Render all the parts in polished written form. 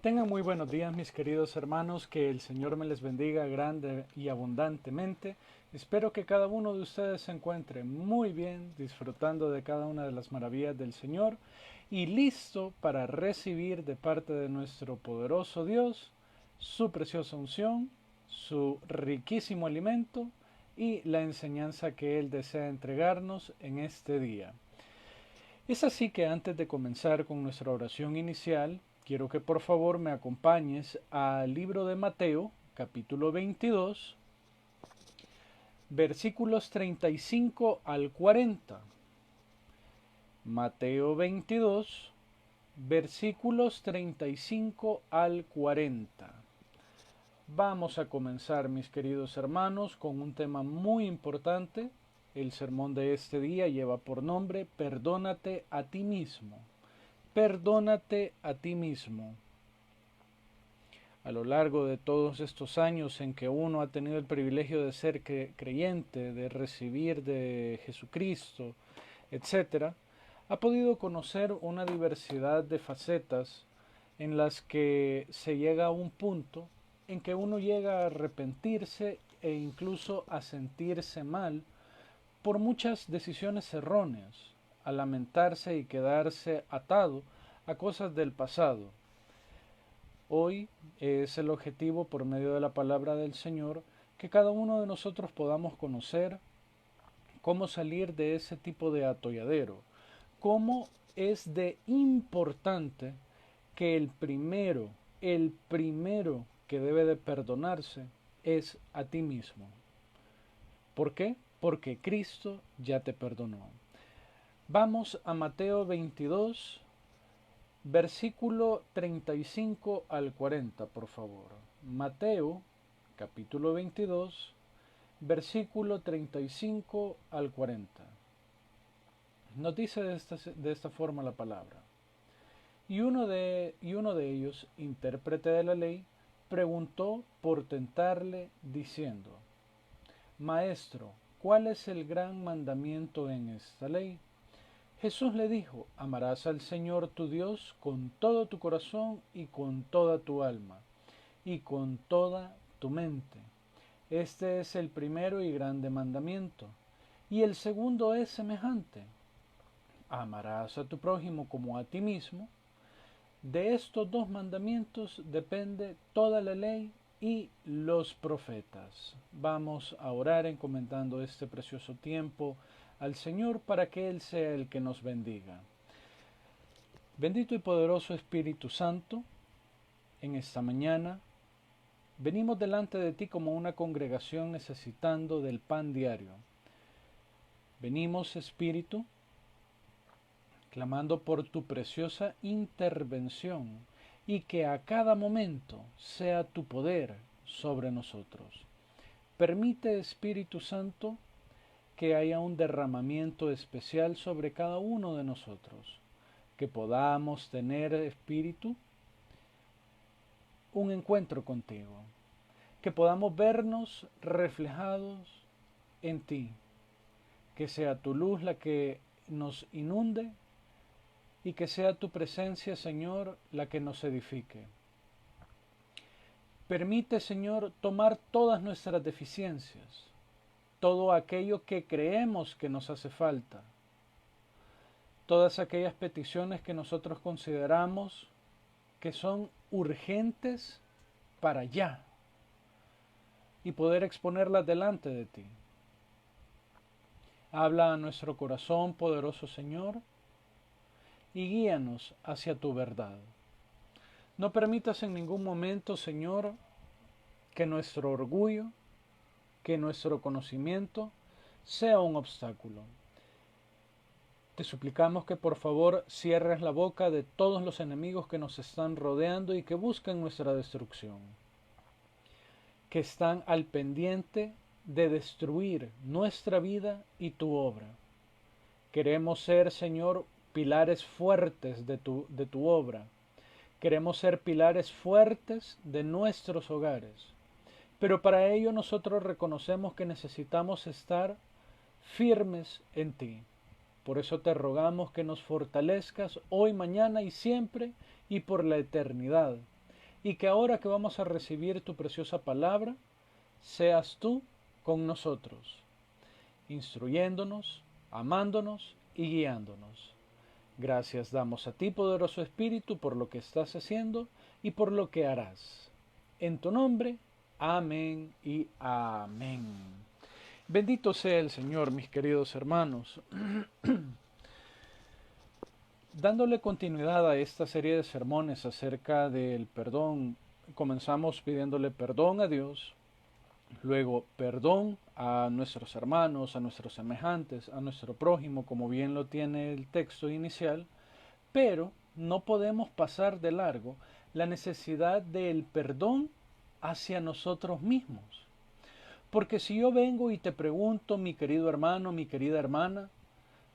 Tengan muy buenos días, mis queridos hermanos, que el Señor me les bendiga grande y abundantemente. Espero que cada uno de ustedes se encuentre muy bien, disfrutando de cada una de las maravillas del Señor y listo para recibir de parte de nuestro poderoso Dios su preciosa unción, su riquísimo alimento y la enseñanza que Él desea entregarnos en este día. Es así que antes de comenzar con nuestra oración inicial, quiero que por favor me acompañes al libro de Mateo, capítulo 22, versículos 35 al 40. Mateo 22, versículos 35 al 40. Vamos a comenzar, mis queridos hermanos, con un tema muy importante. El sermón de este día lleva por nombre Perdónate a ti mismo. Perdónate a ti mismo. A lo largo de todos estos años en que uno ha tenido el privilegio de ser creyente, de recibir de Jesucristo, etcétera, ha podido conocer una diversidad de facetas en las que se llega a un punto en que uno llega a arrepentirse e incluso a sentirse mal por muchas decisiones erróneas, a lamentarse y quedarse atado a cosas del pasado. Hoy es el objetivo, por medio de la palabra del Señor, que cada uno de nosotros podamos conocer cómo salir de ese tipo de atolladero, cómo es de importante que el primero que debe de perdonarse es a ti mismo. ¿Por qué? Porque Cristo ya te perdonó. Vamos a Mateo 22, versículo 35 al 40, por favor. Mateo, capítulo 22, versículo 35 al 40. Nos dice de esta forma la palabra. Y uno de ellos, intérprete de la ley, preguntó por tentarle, diciendo: Maestro, ¿cuál es el gran mandamiento en esta ley? Jesús le dijo: Amarás al Señor tu Dios con todo tu corazón y con toda tu alma y con toda tu mente. Este es el primero y grande mandamiento. Y el segundo es semejante: amarás a tu prójimo como a ti mismo. De estos dos mandamientos depende toda la ley y los profetas. Vamos a orar encomendando este precioso tiempo al Señor para que Él sea el que nos bendiga. Bendito y poderoso Espíritu Santo, en esta mañana venimos delante de ti como una congregación necesitando del pan diario. Venimos, Espíritu, clamando por tu preciosa intervención y que a cada momento sea tu poder sobre nosotros. Permite, Espíritu Santo, que haya un derramamiento especial sobre cada uno de nosotros, que podamos tener, Espíritu, un encuentro contigo, que podamos vernos reflejados en ti, que sea tu luz la que nos inunde y que sea tu presencia, Señor, la que nos edifique. Permite, Señor, tomar todas nuestras deficiencias, todo aquello que creemos que nos hace falta, todas aquellas peticiones que nosotros consideramos que son urgentes para ya y poder exponerlas delante de ti. Habla a nuestro corazón, poderoso Señor, y guíanos hacia tu verdad. No permitas en ningún momento, Señor, que nuestro orgullo, que nuestro conocimiento sea un obstáculo. Te suplicamos que por favor cierres la boca de todos los enemigos que nos están rodeando y que buscan nuestra destrucción, que están al pendiente de destruir nuestra vida y tu obra. Queremos ser, Señor, pilares fuertes de tu obra. Queremos ser pilares fuertes de nuestros hogares. Pero para ello nosotros reconocemos que necesitamos estar firmes en ti. Por eso te rogamos que nos fortalezcas hoy, mañana y siempre y por la eternidad. y que ahora que vamos a recibir tu preciosa palabra, seas tú con nosotros, instruyéndonos, amándonos y guiándonos. Gracias damos a ti, poderoso Espíritu, por lo que estás haciendo y por lo que harás. En tu nombre, amén y amén. Bendito sea el Señor, mis queridos hermanos. Dándole continuidad a esta serie de sermones acerca del perdón, comenzamos pidiéndole perdón a Dios, luego perdón a nuestros hermanos, a nuestros semejantes, a nuestro prójimo, como bien lo tiene el texto inicial, pero no podemos pasar de largo la necesidad del perdón hacia nosotros mismos. Porque si yo vengo y te pregunto, mi querido hermano, mi querida hermana,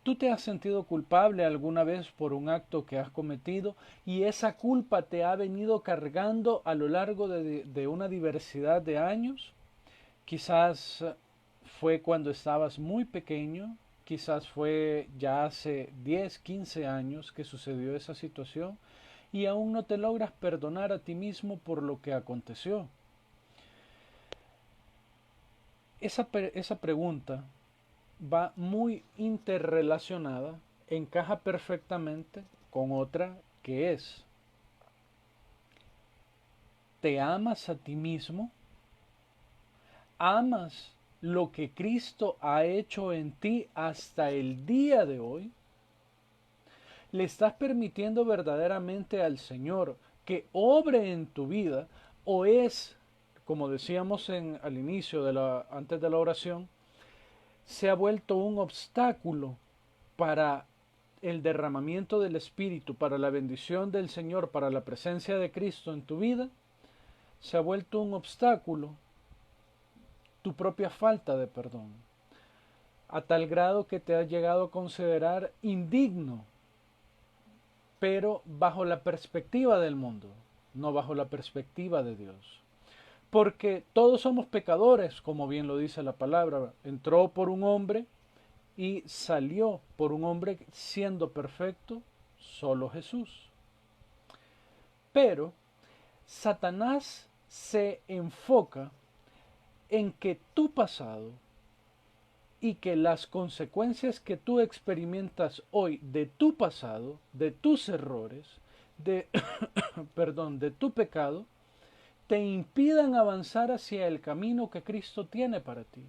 ¿tú te has sentido culpable alguna vez por un acto que has cometido y esa culpa te ha venido cargando a lo largo de una diversidad de años? Quizás fue cuando estabas muy pequeño, quizás fue ya hace 10, 15 años que sucedió esa situación y aún no te logras perdonar a ti mismo por lo que aconteció. Esa pregunta va muy interrelacionada, encaja perfectamente con otra que es, ¿te amas a ti mismo? ¿Amas lo que Cristo ha hecho en ti hasta el día de hoy? ¿Le estás permitiendo verdaderamente al Señor que obre en tu vida o es, como decíamos al inicio antes de la oración, se ha vuelto un obstáculo para el derramamiento del Espíritu, para la bendición del Señor, para la presencia de Cristo en tu vida? Se ha vuelto un obstáculo tu propia falta de perdón, a tal grado que te has llegado a considerar indigno, pero bajo la perspectiva del mundo, no bajo la perspectiva de Dios. Porque todos somos pecadores, como bien lo dice la palabra. Entró por un hombre y salió por un hombre siendo perfecto, solo Jesús. Pero Satanás se enfoca en que tu pasado y que las consecuencias que tú experimentas hoy de tu pasado, de tus errores, de perdón, de tu pecado, te impidan avanzar hacia el camino que Cristo tiene para ti.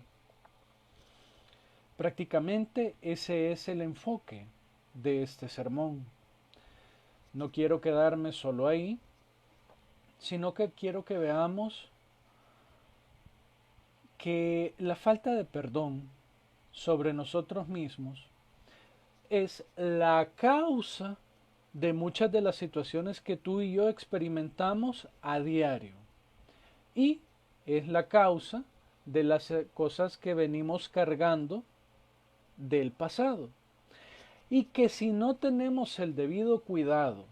Prácticamente ese es el enfoque de este sermón. No quiero quedarme solo ahí, sino que quiero que veamos que la falta de perdón sobre nosotros mismos es la causa de muchas de las situaciones que tú y yo experimentamos a diario. Y es la causa de las cosas que venimos cargando del pasado. Y que si no tenemos el debido cuidado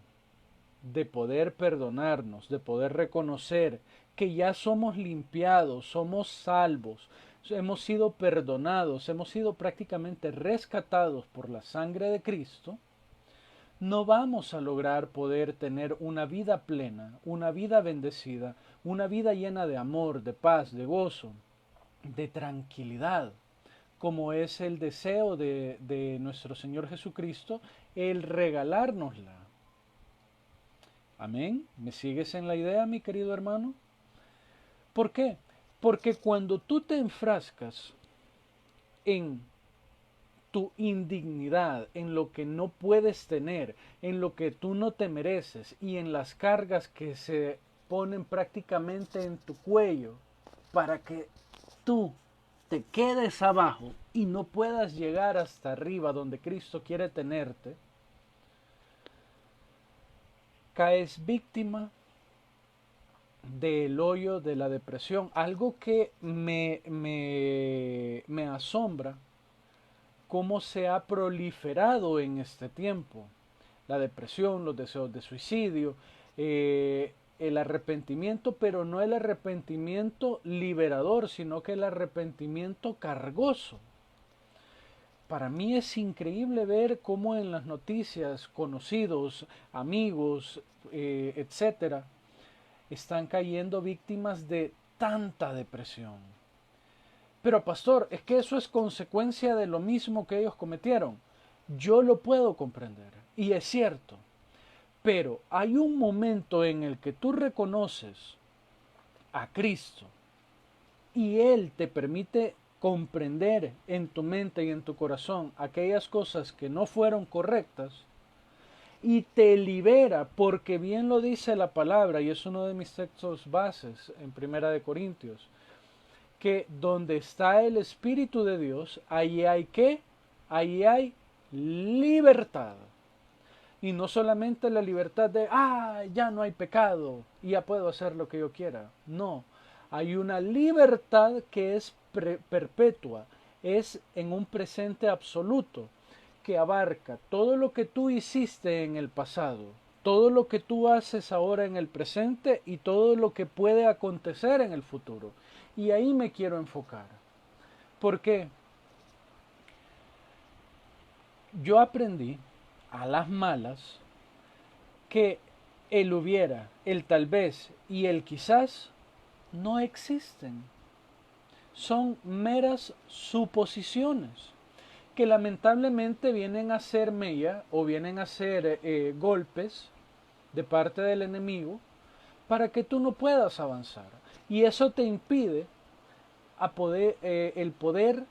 de poder perdonarnos, de poder reconocer que ya somos limpiados, somos salvos, hemos sido perdonados, hemos sido prácticamente rescatados por la sangre de Cristo, no vamos a lograr poder tener una vida plena, una vida bendecida, una vida llena de amor, de paz, de gozo, de tranquilidad, como es el deseo de nuestro Señor Jesucristo, el regalárnosla. Amén. ¿Me sigues en la idea, mi querido hermano? ¿Por qué? Porque cuando tú te enfrascas en tu indignidad, en lo que no puedes tener, en lo que tú no te mereces y en las cargas que se ponen prácticamente en tu cuello para que tú te quedes abajo y no puedas llegar hasta arriba donde Cristo quiere tenerte, caes víctima del hoyo de la depresión. Algo que me asombra cómo se ha proliferado en este tiempo. La depresión, los deseos de suicidio, el arrepentimiento, pero no el arrepentimiento liberador, sino que el arrepentimiento cargoso. Para mí es increíble ver cómo en las noticias conocidos, amigos, etcétera, están cayendo víctimas de tanta depresión. Pero pastor, es que eso es consecuencia de lo mismo que ellos cometieron. Yo lo puedo comprender, y es cierto. Pero hay un momento en el que tú reconoces a Cristo y Él te permite comprender en tu mente y en tu corazón aquellas cosas que no fueron correctas y te libera, porque bien lo dice la palabra, y es uno de mis textos bases en Primera de Corintios, que donde está el Espíritu de Dios, ahí hay ¿qué? Ahí hay libertad. Y no solamente la libertad de, ya no hay pecado y ya puedo hacer lo que yo quiera. No, hay una libertad que es perpetua, es en un presente absoluto, que abarca todo lo que tú hiciste en el pasado, todo lo que tú haces ahora en el presente y todo lo que puede acontecer en el futuro. Y ahí me quiero enfocar. ¿Por qué? Yo aprendí a las malas que el hubiera, el tal vez y el quizás no existen. Son meras suposiciones que lamentablemente vienen a ser mella o vienen a ser golpes de parte del enemigo para que tú no puedas avanzar. Y eso te impide el poder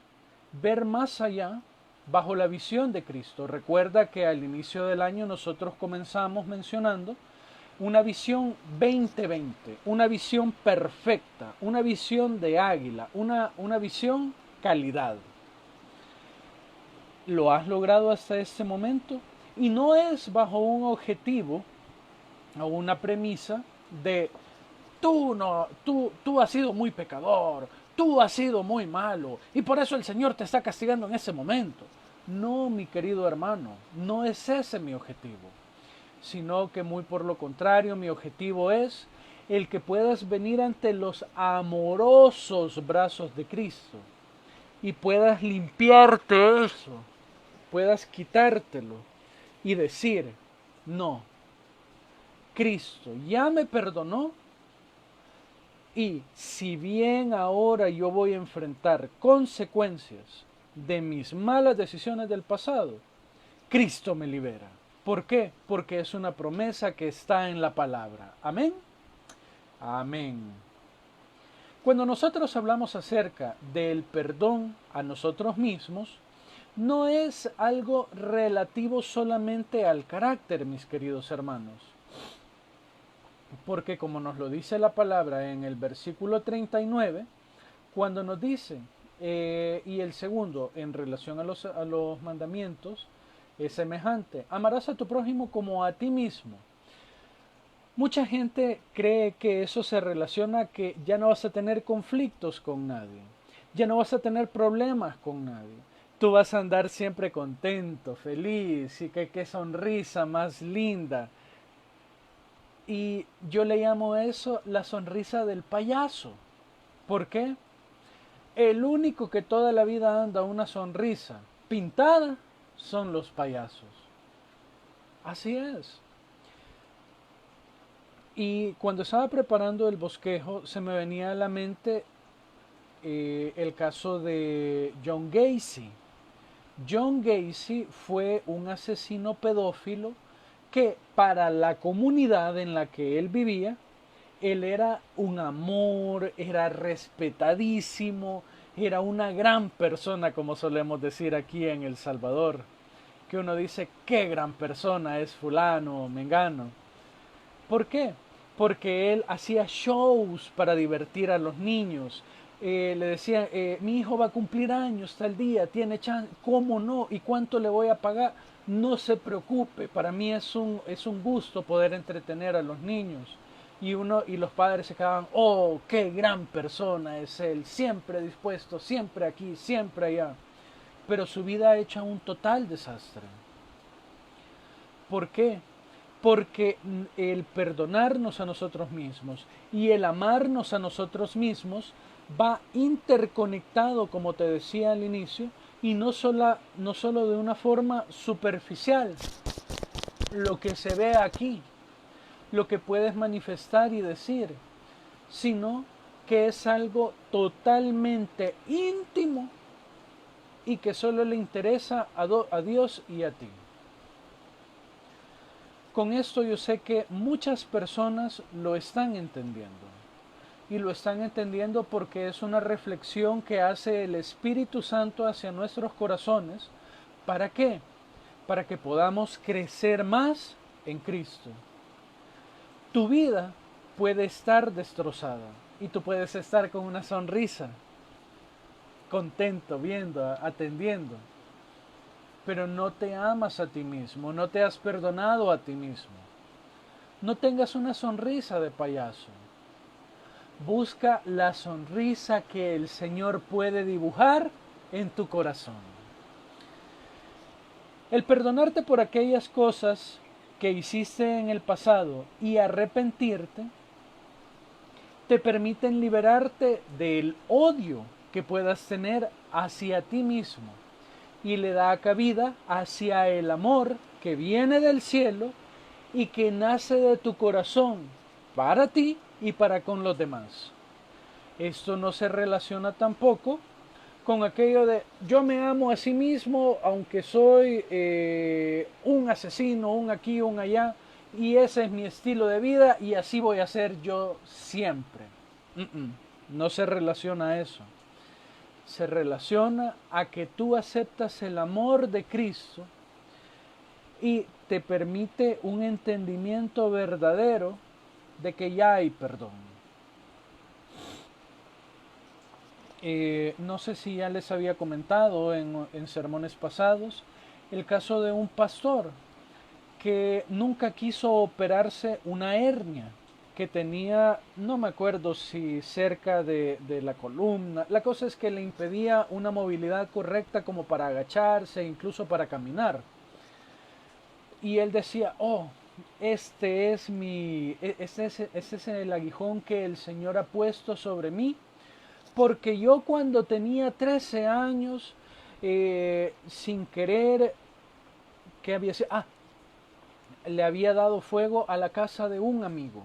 ver más allá bajo la visión de Cristo. Recuerda que al inicio del año nosotros comenzamos mencionando una visión 2020, una visión perfecta, una visión de águila, una visión calidad. ¿Lo has logrado hasta este momento? Y no es bajo un objetivo o una premisa de tú has sido muy pecador, tú has sido muy malo y por eso el Señor te está castigando en ese momento. No, mi querido hermano, no es ese mi objetivo, sino que muy por lo contrario, mi objetivo es el que puedas venir ante los amorosos brazos de Cristo y puedas limpiarte eso, puedas quitártelo y decir, no, Cristo ya me perdonó. Y si bien ahora yo voy a enfrentar consecuencias de mis malas decisiones del pasado, Cristo me libera. ¿Por qué? Porque es una promesa que está en la palabra. Amén. Amén. Cuando nosotros hablamos acerca del perdón a nosotros mismos, no es algo relativo solamente al carácter, mis queridos hermanos. Porque como nos lo dice la palabra en el versículo 39, cuando nos dice, y el segundo, en relación a los mandamientos, es semejante, amarás a tu prójimo como a ti mismo. Mucha gente cree que eso se relaciona a que ya no vas a tener conflictos con nadie, ya no vas a tener problemas con nadie. Tú vas a andar siempre contento, feliz, y que qué sonrisa más linda. Y yo le llamo eso la sonrisa del payaso. ¿Por qué? El único que toda la vida anda una sonrisa pintada son los payasos. Así es. Y cuando estaba preparando el bosquejo se me venía a la mente el caso de John Gacy. John Gacy fue un asesino pedófilo que para la comunidad en la que él vivía, él era un amor, era respetadísimo, era una gran persona, como solemos decir aquí en El Salvador. Que uno dice, qué gran persona es fulano o mengano. ¿Por qué? Porque él hacía shows para divertir a los niños. Le decían, mi hijo va a cumplir años tal día, tiene chance, ¿cómo no? ¿Y cuánto le voy a pagar? No se preocupe, para mí es un gusto poder entretener a los niños. Y los padres se quedaban, oh, qué gran persona es él, siempre dispuesto, siempre aquí, siempre allá. Pero su vida ha hecho un total desastre. ¿Por qué? Porque el perdonarnos a nosotros mismos y el amarnos a nosotros mismos va interconectado, como te decía al inicio, y no solo de una forma superficial, lo que se ve aquí. lo que puedes manifestar y decir, sino que es algo totalmente íntimo y que solo le interesa a Dios y a ti. Con esto yo sé que muchas personas lo están entendiendo. Y lo están entendiendo porque es una reflexión que hace el Espíritu Santo hacia nuestros corazones. ¿Para qué? Para que podamos crecer más en Cristo. Tu vida puede estar destrozada y tú puedes estar con una sonrisa, contento, viendo, atendiendo, pero no te amas a ti mismo, no te has perdonado a ti mismo. No tengas una sonrisa de payaso. Busca la sonrisa que el Señor puede dibujar en tu corazón. El perdonarte por aquellas cosas que hiciste en el pasado y arrepentirte te permiten liberarte del odio que puedas tener hacia ti mismo y le da cabida hacia el amor que viene del cielo y que nace de tu corazón para ti y para con los demás. Esto no se relaciona tampoco con aquello de yo me amo a sí mismo aunque soy un asesino, un aquí, un allá, y ese es mi estilo de vida y así voy a ser yo siempre. No se relaciona a eso. Se relaciona a que tú aceptas el amor de Cristo y te permite un entendimiento verdadero de que ya hay perdón. No sé si ya les había comentado en sermones pasados el caso de un pastor que nunca quiso operarse una hernia que tenía, no me acuerdo si cerca de la columna. La cosa es que le impedía una movilidad correcta como para agacharse, incluso para caminar. Y él decía, oh, este es el aguijón que el Señor ha puesto sobre mí, porque yo cuando tenía 13 años, sin querer, ¿qué había sido? Le había dado fuego a la casa de un amigo.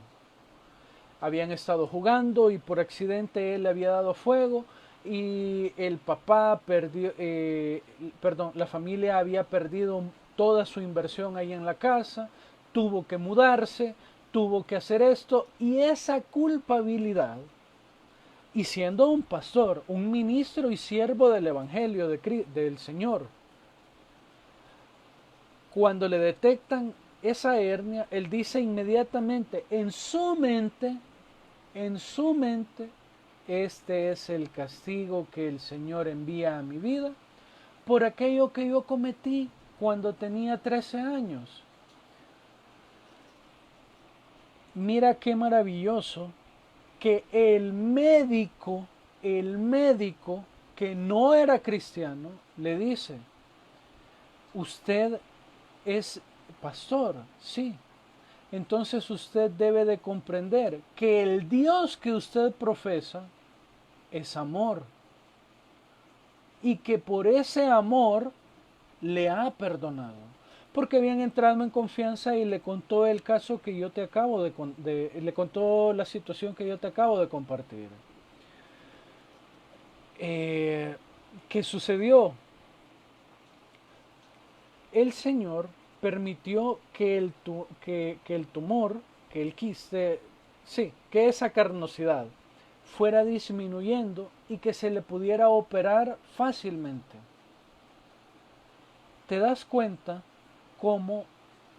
Habían estado jugando y por accidente él le había dado fuego y el papá perdió, la familia había perdido toda su inversión ahí en la casa, tuvo que mudarse, tuvo que hacer esto y esa culpabilidad, y siendo un pastor, un ministro y siervo del Evangelio del Señor, cuando le detectan esa hernia, él dice inmediatamente en su mente, este es el castigo que el Señor envía a mi vida por aquello que yo cometí cuando tenía 13 años. Mira qué maravilloso que el médico que no era cristiano le dice, usted es pastor, sí. Entonces usted debe de comprender que el Dios que usted profesa es amor y que por ese amor le ha perdonado. Porque habían entrado en confianza y le contó el caso que yo te acabo le contó la situación que yo te acabo de compartir. ¿Qué sucedió? El Señor permitió que el tumor, que el quiste, sí, que esa carnosidad fuera disminuyendo y que se le pudiera operar fácilmente. Te das cuenta cómo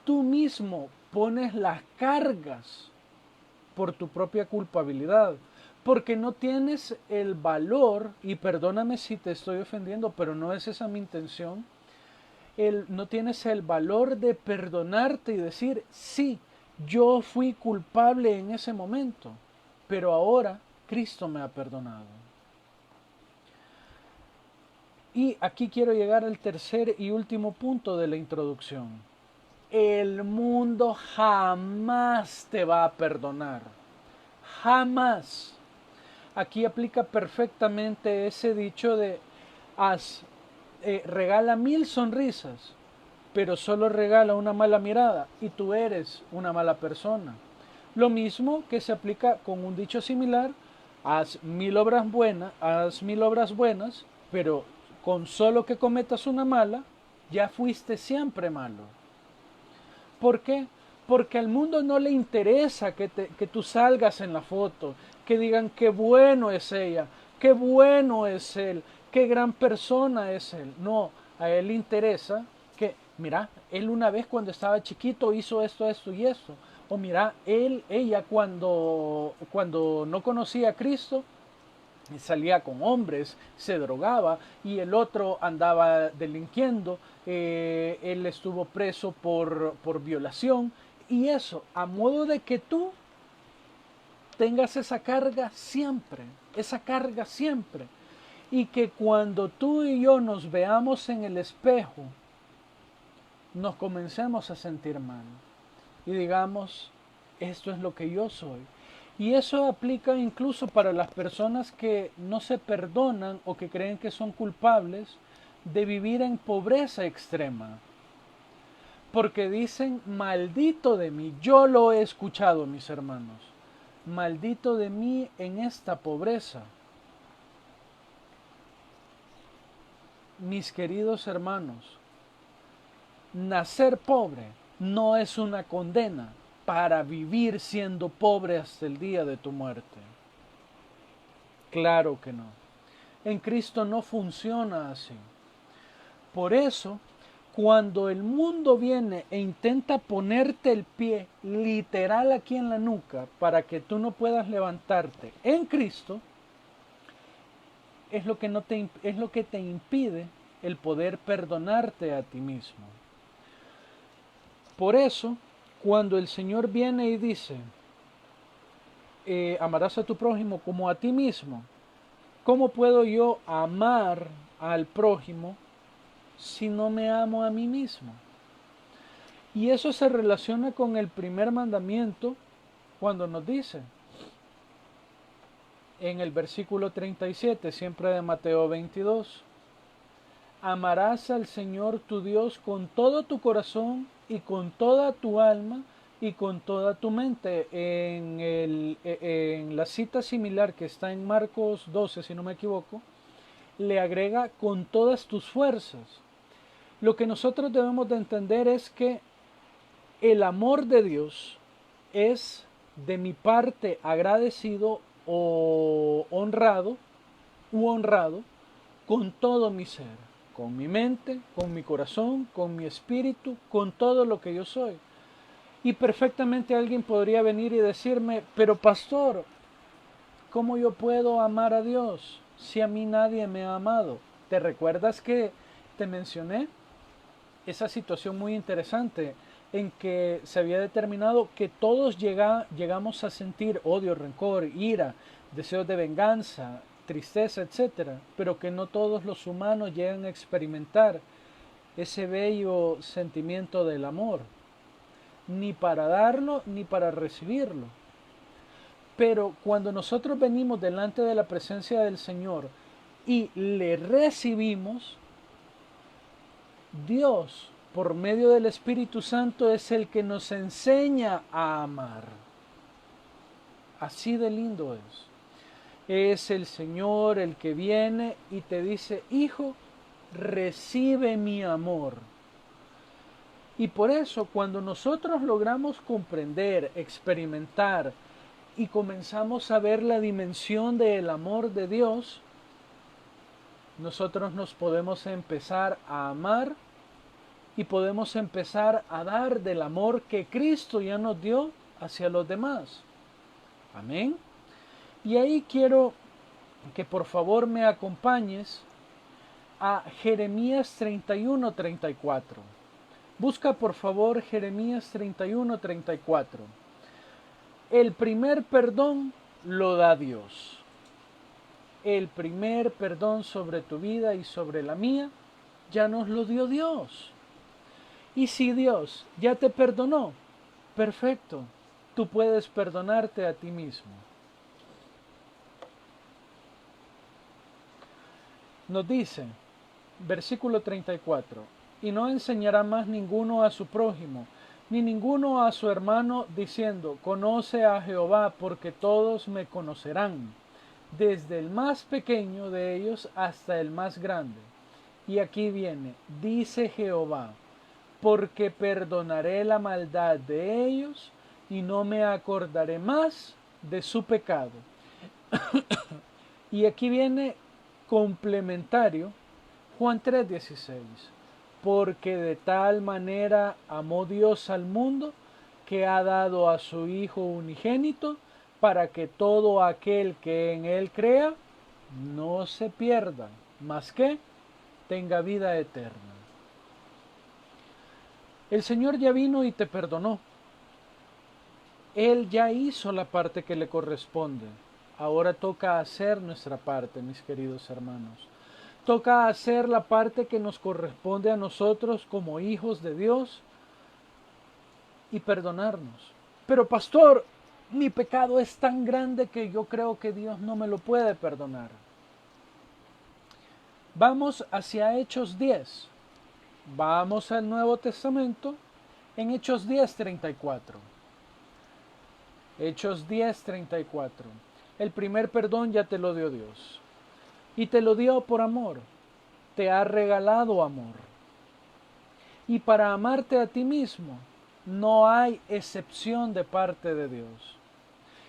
tú mismo pones las cargas por tu propia culpabilidad, porque no tienes el valor, y perdóname si te estoy ofendiendo, pero no es esa mi intención, no tienes el valor de perdonarte y decir, sí, yo fui culpable en ese momento, pero ahora Cristo me ha perdonado. Y aquí quiero llegar al tercer y último punto de la introducción. El mundo jamás te va a perdonar. Jamás. Aquí aplica perfectamente ese dicho de regala 1000 sonrisas, pero solo regala una mala mirada y tú eres una mala persona. Lo mismo que se aplica con un dicho similar: haz mil obras buenas, pero con solo que cometas una mala, ya fuiste siempre malo. ¿Por qué? Porque al mundo no le interesa que tú salgas en la foto, que digan qué bueno es ella, qué bueno es él, qué gran persona es él. No, a él le interesa que, mira, él una vez cuando estaba chiquito hizo esto, esto y esto. O mira, ella cuando no conocía a Cristo, salía con hombres, se drogaba y el otro andaba delinquiendo, él estuvo preso por violación y eso, a modo de que tú tengas esa carga siempre, y que cuando tú y yo nos veamos en el espejo, nos comencemos a sentir mal y digamos, esto es lo que yo soy. Y eso aplica incluso para las personas que no se perdonan o que creen que son culpables de vivir en pobreza extrema. Porque dicen, maldito de mí, yo lo he escuchado, mis hermanos, maldito de mí en esta pobreza. Mis queridos hermanos, nacer pobre no es una condena para vivir siendo pobre hasta el día de tu muerte. Claro que no. En Cristo no funciona así. Por eso, cuando el mundo viene e intenta ponerte el pie literal aquí en la nuca para que tú no puedas levantarte en Cristo, es lo que, es lo que te impide el poder perdonarte a ti mismo. Por eso, cuando el Señor viene y dice, amarás a tu prójimo como a ti mismo, ¿cómo puedo yo amar al prójimo si no me amo a mí mismo? Y eso se relaciona con el primer mandamiento cuando nos dice, en el versículo 37, siempre de Mateo 22, amarás al Señor tu Dios con todo tu corazón y con toda tu alma y con toda tu mente. En la cita similar que está en Marcos 12, si no me equivoco, le agrega con todas tus fuerzas. Lo que nosotros debemos de entender es que el amor de Dios es de mi parte agradecido o honrado u honrado con todo mi ser, con mi mente, con mi corazón, con mi espíritu, con todo lo que yo soy. Y perfectamente alguien podría venir y decirme, pero pastor, ¿cómo yo puedo amar a Dios si a mí nadie me ha amado? ¿Te recuerdas que te mencioné esa situación muy interesante en que se había determinado que todos llegamos a sentir odio, rencor, ira, deseos de venganza, tristeza, etcétera, pero que no todos los humanos llegan a experimentar ese bello sentimiento del amor, ni para darlo ni para recibirlo? Pero cuando nosotros venimos delante de la presencia del Señor y le recibimos, Dios, por medio del Espíritu Santo, es el que nos enseña a amar. Así de lindo es. Es el Señor el que viene y te dice, hijo, recibe mi amor. Y por eso, cuando nosotros logramos comprender, experimentar y comenzamos a ver la dimensión del amor de Dios, nosotros nos podemos empezar a amar y podemos empezar a dar del amor que Cristo ya nos dio hacia los demás. Amén. Y ahí quiero que por favor me acompañes a Jeremías 31:34. Busca por favor Jeremías 31:34. El primer perdón lo da Dios. El primer perdón sobre tu vida y sobre la mía ya nos lo dio Dios. Y si Dios ya te perdonó, perfecto, tú puedes perdonarte a ti mismo. Nos dice, versículo 34, y no enseñará más ninguno a su prójimo, ni ninguno a su hermano diciendo, conoce a Jehová, porque todos me conocerán, desde el más pequeño de ellos hasta el más grande. Y aquí viene, dice Jehová, porque perdonaré la maldad de ellos y no me acordaré más de su pecado. Y aquí viene complementario Juan 3:16, porque de tal manera amó Dios al mundo que ha dado a su Hijo unigénito para que todo aquel que en él crea no se pierda, mas que tenga vida eterna. El Señor ya vino y te perdonó. Él ya hizo la parte que le corresponde. Ahora toca hacer nuestra parte, mis queridos hermanos. Toca hacer la parte que nos corresponde a nosotros como hijos de Dios y perdonarnos. Pero pastor, mi pecado es tan grande que yo creo que Dios no me lo puede perdonar. Vamos hacia Hechos 10. Vamos al Nuevo Testamento en Hechos 10:34. Hechos 10:34. El primer perdón ya te lo dio Dios. Y te lo dio por amor. Te ha regalado amor. Y para amarte a ti mismo, no hay excepción de parte de Dios,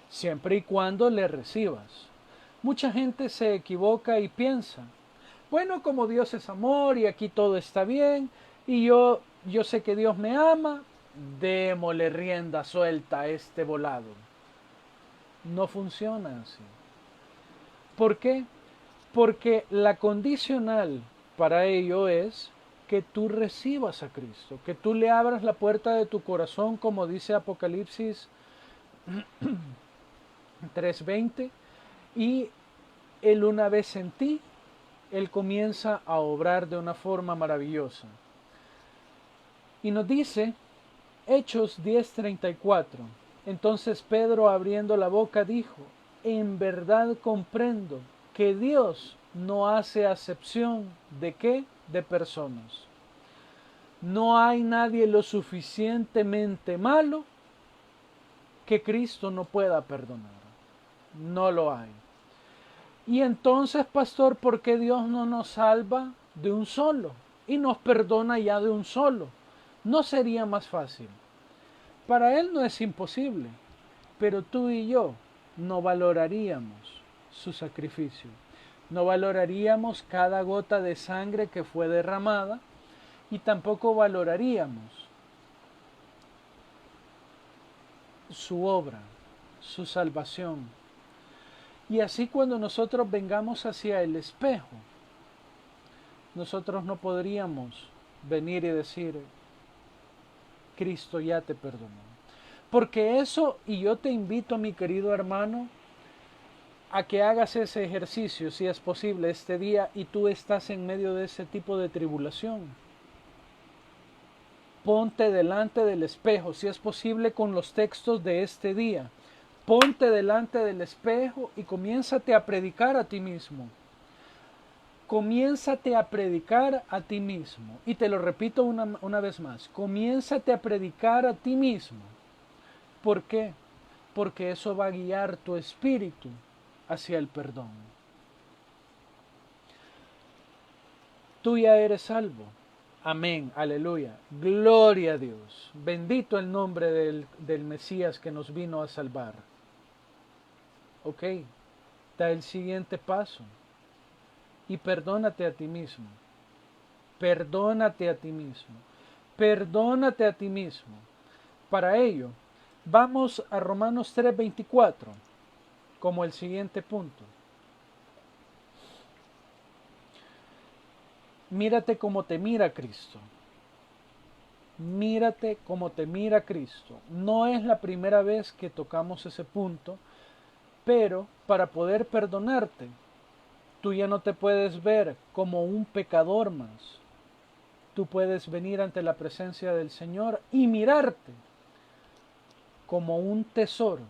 siempre y cuando le recibas. Mucha gente se equivoca y piensa, bueno, como Dios es amor y aquí todo está bien, y yo sé que Dios me ama, démosle rienda suelta a este volado. No funciona así. ¿Por qué? Porque la condicional para ello es que tú recibas a Cristo, que tú le abras la puerta de tu corazón, como dice Apocalipsis 3:20, y Él una vez en ti, Él comienza a obrar de una forma maravillosa. Y nos dice, Hechos 10:34, entonces Pedro abriendo la boca dijo, en verdad comprendo que Dios no hace acepción de qué, de personas. No hay nadie lo suficientemente malo que Cristo no pueda perdonar. No lo hay. Y entonces, pastor, ¿por qué Dios no nos salva de un solo y nos perdona ya de un solo? ¿No sería más fácil? Para Él no es imposible, pero tú y yo no valoraríamos su sacrificio. No valoraríamos cada gota de sangre que fue derramada y tampoco valoraríamos su obra, su salvación. Y así cuando nosotros vengamos hacia el espejo, nosotros no podríamos venir y decir, Cristo ya te perdonó. Porque eso, y yo te invito, mi querido hermano, a que hagas ese ejercicio, si es posible, este día, y tú estás en medio de ese tipo de tribulación. Ponte delante del espejo, si es posible, con los textos de este día. Ponte delante del espejo y comiénzate a predicar a ti mismo. Comiénzate a predicar a ti mismo. Y te lo repito una vez más. Comiénzate a predicar a ti mismo. ¿Por qué? Porque eso va a guiar tu espíritu hacia el perdón. Tú ya eres salvo. Amén, aleluya. Gloria a Dios. Bendito el nombre del Mesías que nos vino a salvar. Ok, da el siguiente paso. Y perdónate a ti mismo. Perdónate a ti mismo. Perdónate a ti mismo. Para ello, vamos a Romanos 3:24 como el siguiente punto. Mírate como te mira Cristo. Mírate como te mira Cristo. No es la primera vez que tocamos ese punto, pero para poder perdonarte, tú ya no te puedes ver como un pecador más. Tú puedes venir ante la presencia del Señor y mirarte como un tesoro,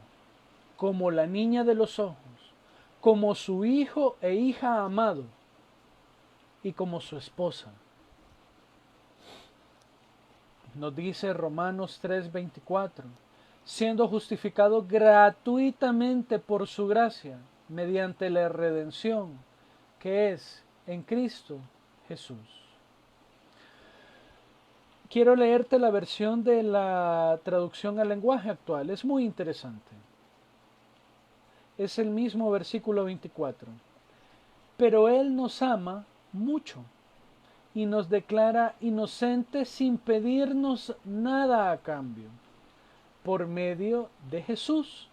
como la niña de los ojos, como su hijo e hija amado y como su esposa. Nos dice Romanos 3:24, siendo justificado gratuitamente por su gracia, mediante la redención que es en Cristo Jesús. Quiero leerte la versión de la traducción al lenguaje actual, es muy interesante. Es el mismo versículo 24. Pero Él nos ama mucho y nos declara inocentes sin pedirnos nada a cambio. Por medio de Jesús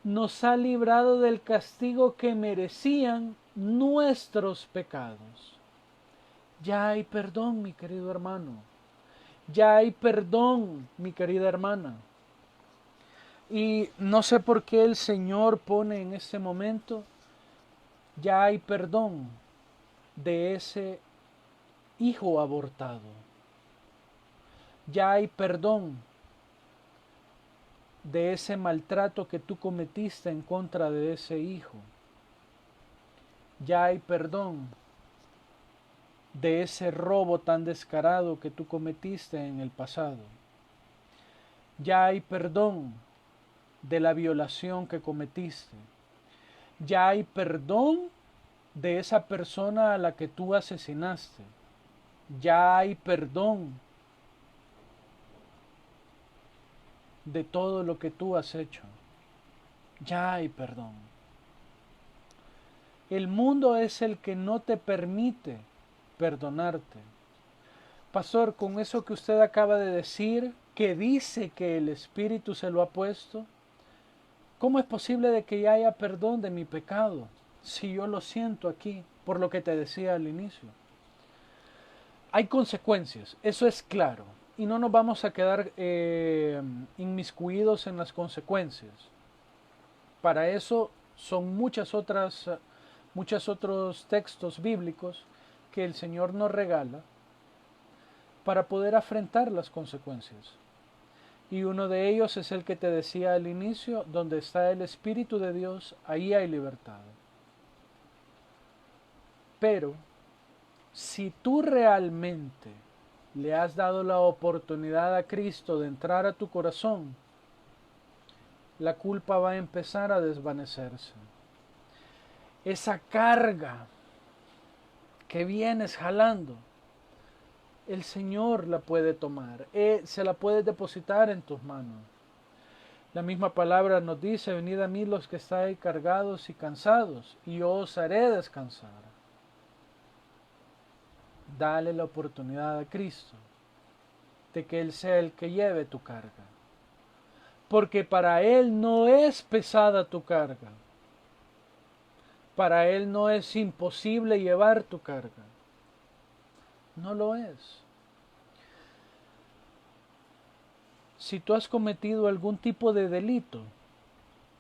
nos ha librado del castigo que merecían nuestros pecados. Ya hay perdón, mi querido hermano. Ya hay perdón, mi querida hermana. Y no sé por qué el Señor pone en este momento, ya hay perdón de ese hijo abortado. Ya hay perdón de ese maltrato que tú cometiste en contra de ese hijo. Ya hay perdón de ese robo tan descarado que tú cometiste en el pasado. Ya hay perdón de la violación que cometiste. Ya hay perdón de esa persona a la que tú asesinaste. Ya hay perdón de todo lo que tú has hecho. Ya hay perdón. El mundo es el que no te permite perdonarte. Pastor, con eso que usted acaba de decir, que dice que el Espíritu se lo ha puesto, ¿cómo es posible de que ya haya perdón de mi pecado si yo lo siento aquí, por lo que te decía al inicio? Hay consecuencias, eso es claro, y no nos vamos a quedar inmiscuidos en las consecuencias. Para eso son muchos otros textos bíblicos que el Señor nos regala para poder afrontar las consecuencias. Y uno de ellos es el que te decía al inicio, donde está el Espíritu de Dios, ahí hay libertad. Pero si tú realmente le has dado la oportunidad a Cristo de entrar a tu corazón, la culpa va a empezar a desvanecerse. Esa carga que vienes jalando, el Señor la puede tomar, se la puede depositar en tus manos. La misma palabra nos dice, venid a mí los que estáis cargados y cansados, y yo os haré descansar. Dale la oportunidad a Cristo de que Él sea el que lleve tu carga. Porque para Él no es pesada tu carga. Para Él no es imposible llevar tu carga. No lo es. Si tú has cometido algún tipo de delito,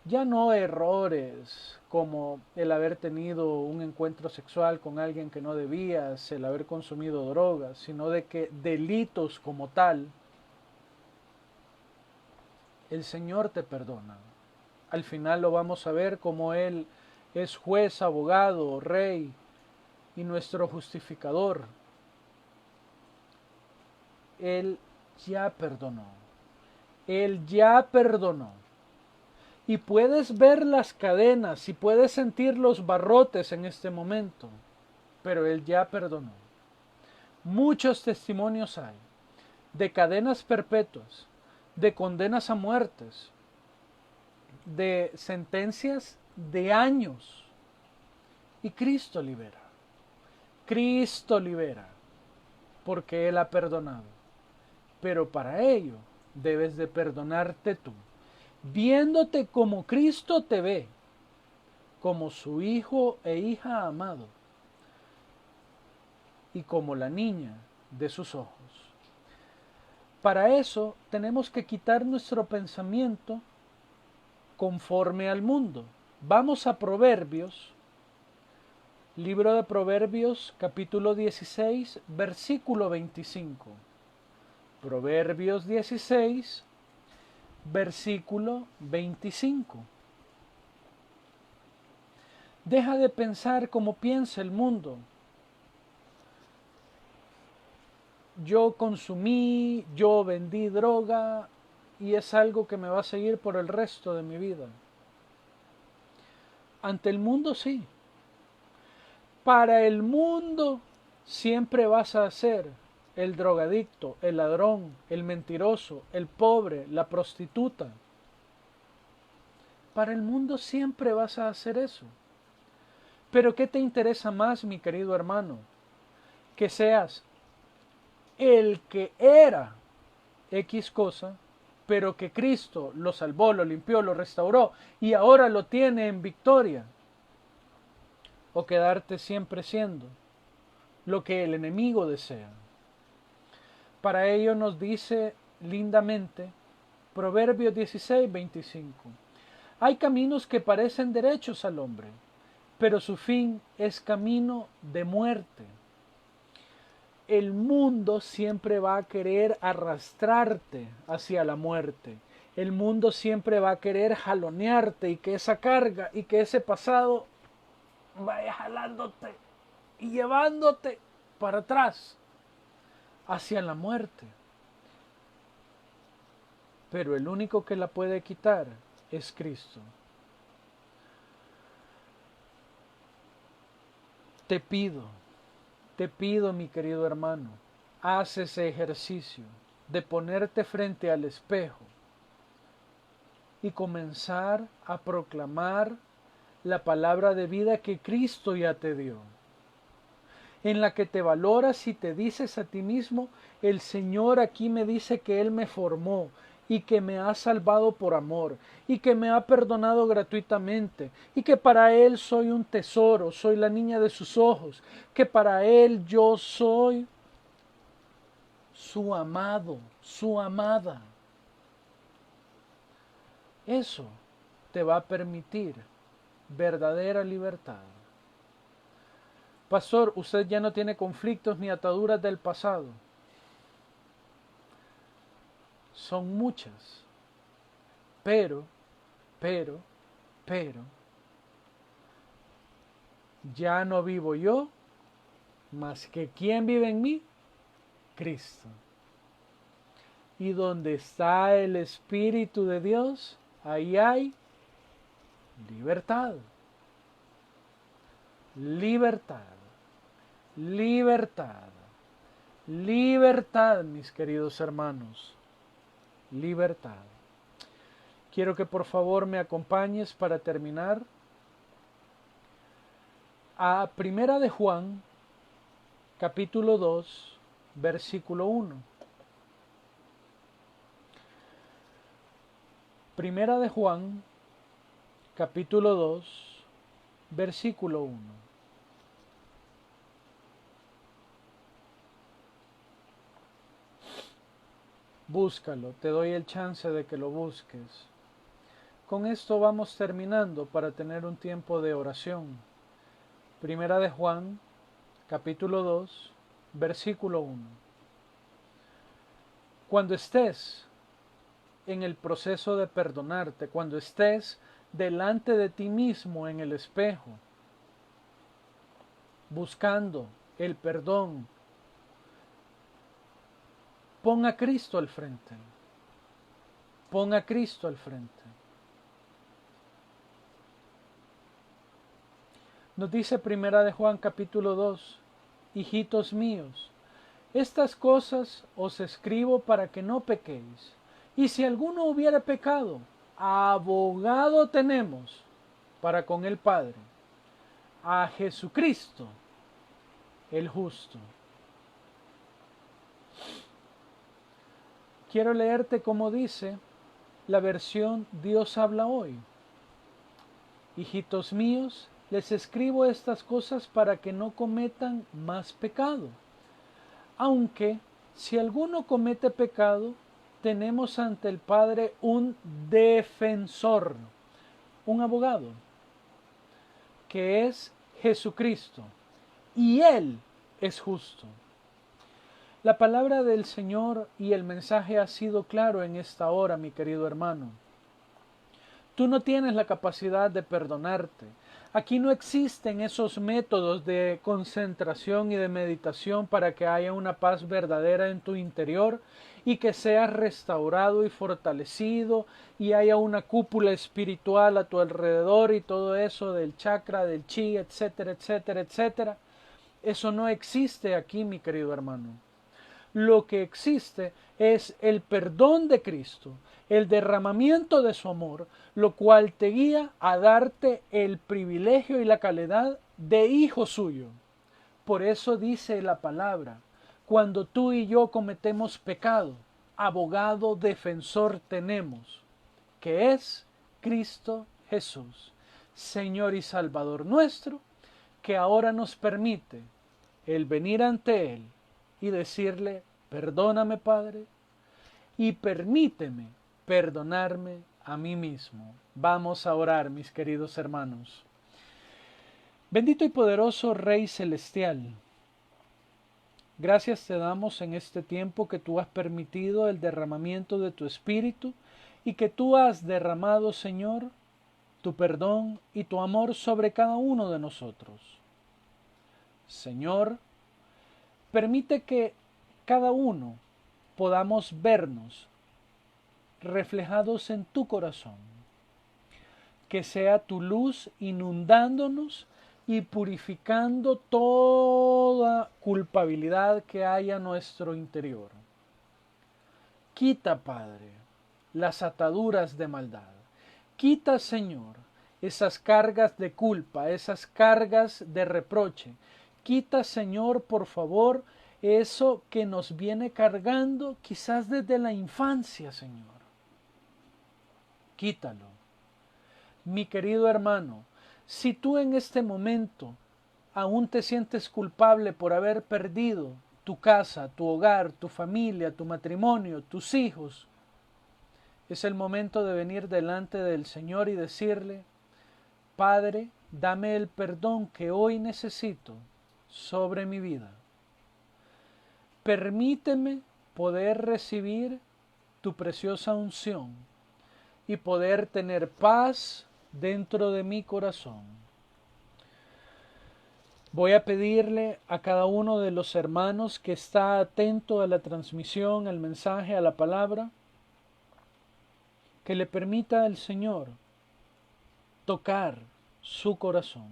ya no errores como el haber tenido un encuentro sexual con alguien que no debías, el haber consumido drogas, sino de que delitos como tal, el Señor te perdona. Al final lo vamos a ver como Él es juez, abogado, rey y nuestro justificador. Él ya perdonó. Él ya perdonó. Y puedes ver las cadenas y puedes sentir los barrotes en este momento, pero Él ya perdonó. Muchos testimonios hay de cadenas perpetuas, de condenas a muertes, de sentencias de años. Y Cristo libera. Cristo libera, porque Él ha perdonado. Pero para ello debes de perdonarte tú, viéndote como Cristo te ve, como su hijo e hija amado, y como la niña de sus ojos. Para eso tenemos que quitar nuestro pensamiento conforme al mundo. Vamos a Proverbios, libro de Proverbios, capítulo 16, versículo 25. Proverbios 16, versículo 25. Deja de pensar como piensa el mundo. yo consumí, yo vendí droga y es algo que me va a seguir por el resto de mi vida. Ante el mundo sí. Para el mundo siempre vas a ser el drogadicto, el ladrón, el mentiroso, el pobre, la prostituta. Para el mundo siempre vas a hacer eso. Pero ¿qué te interesa más, mi querido hermano? Que seas el que era X cosa, pero que Cristo lo salvó, lo limpió, lo restauró y ahora lo tiene en victoria. O quedarte siempre siendo lo que el enemigo desea. Para ello nos dice lindamente Proverbios 16:25. Hay caminos que parecen derechos al hombre, pero su fin es camino de muerte. El mundo siempre va a querer arrastrarte hacia la muerte. El mundo siempre va a querer jalonearte y que esa carga y que ese pasado vaya jalándote y llevándote para atrás hacia la muerte. Pero el único que la puede quitar es Cristo. Te pido, mi querido hermano, haz ese ejercicio de ponerte frente al espejo y comenzar a proclamar la palabra de vida que Cristo ya te dio, en la que te valoras y te dices a ti mismo, el Señor aquí me dice que Él me formó y que me ha salvado por amor y que me ha perdonado gratuitamente y que para Él soy un tesoro, soy la niña de sus ojos, que para Él yo soy su amado, su amada. Eso te va a permitir verdadera libertad. Pastor, usted ya no tiene conflictos ni ataduras del pasado. Son muchas. Pero, ya no vivo yo, mas que ¿quién vive en mí? Cristo. Y donde está el Espíritu de Dios, ahí hay libertad. Libertad. Libertad. Libertad, mis queridos hermanos. Libertad. Quiero que por favor me acompañes para terminar a Primera de Juan, capítulo 2, versículo 1. Primera de Juan, capítulo 2, versículo 1. Búscalo, te doy el chance de que lo busques. Con esto vamos terminando para tener un tiempo de oración. Primera de Juan, capítulo 2, versículo 1. Cuando estés en el proceso de perdonarte, cuando estés delante de ti mismo en el espejo, buscando el perdón, pon a Cristo al frente. Pon a Cristo al frente. Nos dice Primera de Juan capítulo 2, hijitos míos, estas cosas os escribo para que no pequéis. Y si alguno hubiera pecado, abogado tenemos para con el Padre, a Jesucristo, el justo. Quiero leerte como dice la versión Dios habla hoy. Hijitos míos, les escribo estas cosas para que no cometan más pecado. Aunque, si alguno comete pecado, tenemos ante el Padre un defensor, un abogado, que es Jesucristo, y Él es justo. La palabra del Señor y el mensaje ha sido claro en esta hora, mi querido hermano. Tú no tienes la capacidad de perdonarte. Aquí no existen esos métodos de concentración y de meditación para que haya una paz verdadera en tu interior y que seas restaurado y fortalecido y haya una cúpula espiritual a tu alrededor y todo eso del chakra, del chi, etcétera, etcétera, etcétera. Eso no existe aquí, mi querido hermano. Lo que existe es el perdón de Cristo, el derramamiento de su amor, lo cual te guía a darte el privilegio y la calidad de hijo suyo. Por eso dice la palabra, cuando tú y yo cometemos pecado, abogado defensor tenemos, que es Cristo Jesús, Señor y Salvador nuestro, que ahora nos permite el venir ante Él y decirle, perdóname Padre, y permíteme perdonarme a mí mismo. Vamos a orar, mis queridos hermanos. Bendito y poderoso Rey Celestial, gracias te damos en este tiempo que tú has permitido el derramamiento de tu Espíritu y que tú has derramado, Señor, tu perdón y tu amor sobre cada uno de nosotros. Señor, permite que cada uno podamos vernos reflejados en tu corazón, que sea tu luz inundándonos y purificando toda culpabilidad que haya en nuestro interior. Quita, Padre, las ataduras de maldad. Quita, Señor, esas cargas de culpa, esas cargas de reproche. Quita, Señor, por favor, eso que nos viene cargando quizás desde la infancia, Señor. Quítalo. Mi querido hermano, si tú en este momento aún te sientes culpable por haber perdido tu casa, tu hogar, tu familia, tu matrimonio, tus hijos, es el momento de venir delante del Señor y decirle, Padre, dame el perdón que hoy necesito sobre mi vida. Permíteme poder recibir tu preciosa unción y poder tener paz dentro de mi corazón. Voy a pedirle a cada uno de los hermanos que está atento a la transmisión, al mensaje, a la palabra, que le permita al Señor tocar su corazón.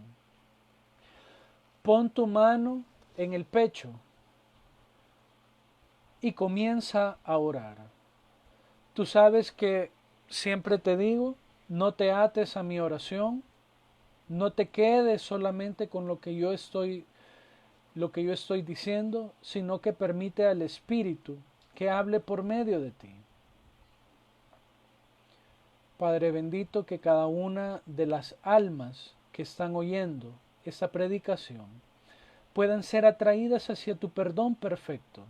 Pon tu mano en el pecho y comienza a orar. Tú sabes que siempre te digo, no te ates a mi oración, no te quedes solamente con lo que yo estoy diciendo, sino que permite al Espíritu que hable por medio de ti. Padre bendito, que cada una de las almas que están oyendo esta predicación puedan ser atraídas hacia tu perdón perfecto.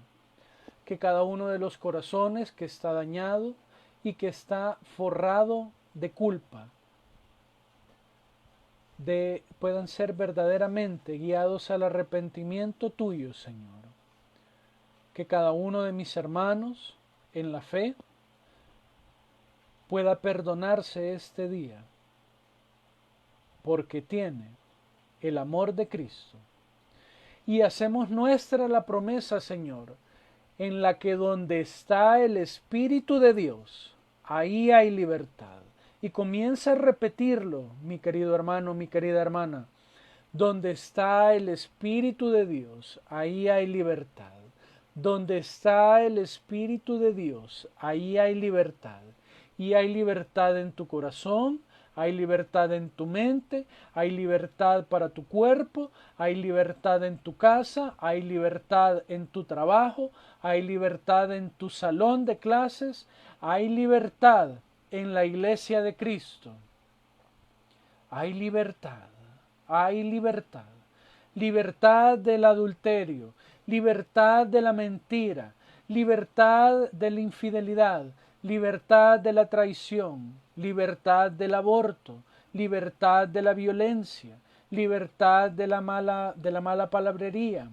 Que cada uno de los corazones que está dañado y que está forrado de culpa, puedan ser verdaderamente guiados al arrepentimiento tuyo, Señor. Que cada uno de mis hermanos en la fe pueda perdonarse este día, porque tiene el amor de Cristo. Y hacemos nuestra la promesa, Señor, en la que donde está el Espíritu de Dios, ahí hay libertad. Y comienza a repetirlo, mi querido hermano, mi querida hermana. Donde está el Espíritu de Dios, ahí hay libertad. Donde está el Espíritu de Dios, ahí hay libertad. Y hay libertad en tu corazón, hay libertad en tu mente, hay libertad para tu cuerpo, hay libertad en tu casa, hay libertad en tu trabajo, hay libertad en tu salón de clases, hay libertad en la iglesia de Cristo. Hay libertad, hay libertad. Libertad del adulterio, libertad de la mentira, libertad de la infidelidad, libertad de la traición, libertad del aborto, libertad de la violencia, libertad de la mala palabrería,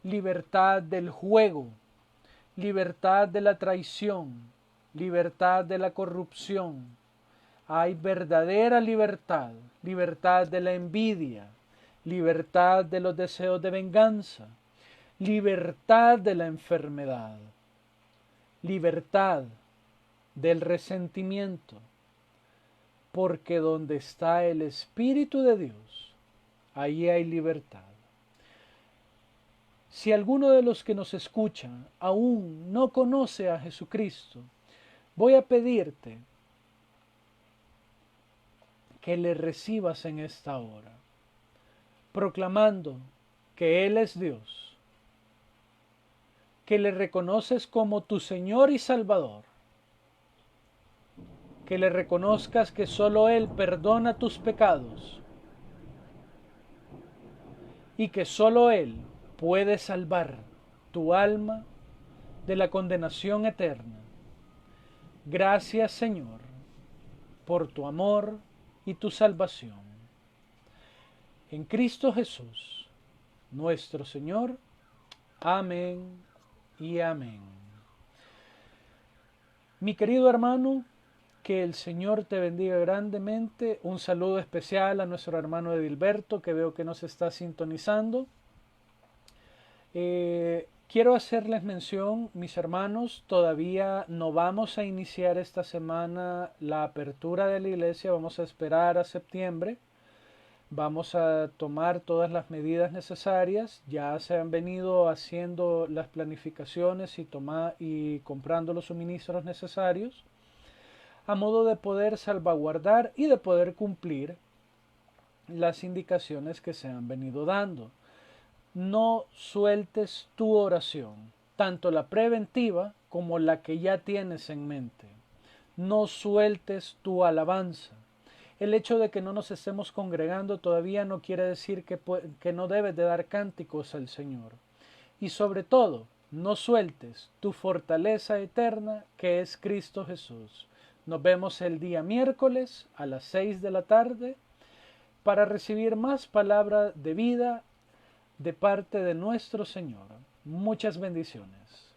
libertad del juego, libertad de la traición, libertad de la corrupción. hay verdadera libertad, libertad de la envidia, libertad de los deseos de venganza, libertad de la enfermedad, libertad del resentimiento, porque donde está el Espíritu de Dios, ahí hay libertad. Si alguno de los que nos escuchan aún no conoce a Jesucristo, voy a pedirte que le recibas en esta hora, proclamando que Él es Dios, que le reconoces como tu Señor y Salvador, que le reconozcas que solo Él perdona tus pecados y que solo Él puede salvar tu alma de la condenación eterna. Gracias, Señor, por tu amor y tu salvación. En Cristo Jesús, nuestro Señor. Amén y amén. Mi querido hermano, que el Señor te bendiga grandemente. Un saludo especial a nuestro hermano Edilberto, que veo que nos está sintonizando. Quiero hacerles mención, mis hermanos, todavía no vamos a iniciar esta semana la apertura de la iglesia, vamos a esperar a septiembre. Vamos a tomar todas las medidas necesarias. Ya se han venido haciendo las planificaciones y comprando los suministros necesarios a modo de poder salvaguardar y de poder cumplir las indicaciones que se han venido dando. No sueltes tu oración, tanto la preventiva como la que ya tienes en mente. No sueltes tu alabanza. El hecho de que no nos estemos congregando todavía no quiere decir que no debes de dar cánticos al Señor. Y sobre todo, no sueltes tu fortaleza eterna que es Cristo Jesús. Nos vemos el día miércoles a las 6 de la tarde para recibir más palabra de vida de parte de nuestro Señor. Muchas bendiciones.